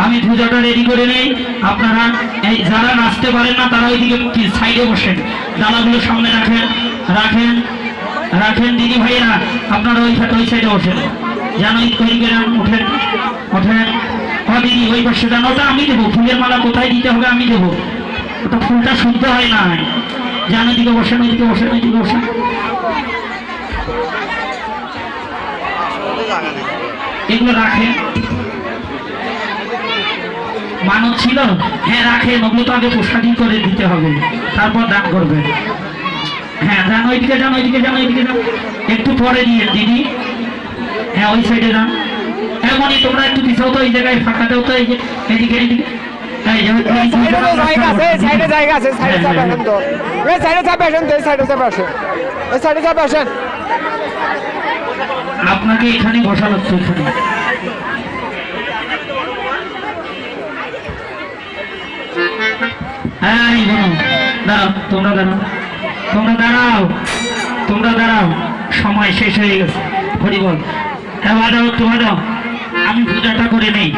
আমি পূজাটা রেডি করে নেই। আপনারা এই যারা নাচতে পারেন না তারা ওইদিকে সাইডে বসেন, ডালাগুলো সামনে রাখেন রাখেন রাখেন। দিদি ভাইরা আপনারা ওই সাইডে বসেন, জানো তৈরি করে ওঠেন ওঠেন। দিদি ওই পাশে জানো, ওটা আমি দেবো। ফুলের মালা কোথায় দিতে হবে আমি দেবো, ওটা ফুলটা শুদ্ধ হয় না। জানো দিকে বসেন, ওইদিকে বসেন, ওইদিকে বসেন। এগুলো রাখেন, মানত ছিল, হ্যাঁ রাখেন। ওগুলো তো আগে প্রসাদী করে দিতে হবে, তারপর দান করবেন। হ্যাঁ যান, ওইদিকে যান, ওইদিকে যান, ওইদিকে যান। একটু পরে দিয়ে দিদি, হ্যাঁ ওই সাইডে যান। এমনই তোমরা একটু দিছাও তো, এই জায়গায় ফাঁকা দেও তো, এই যে এদিকে এদিকে। আপনাকে এখানে বসা লাগতো, এখানে। হ্যাঁ দাঁড়াও, তোমরা দাঁড়াও, তোমরা দাঁড়াও, তোমরা দাঁড়াও, সময় শেষ হয়ে গেছে। হরি বল। হ্যাঁ বাজাও, একটু বাজাও, আমি পূজাটা করে নেই।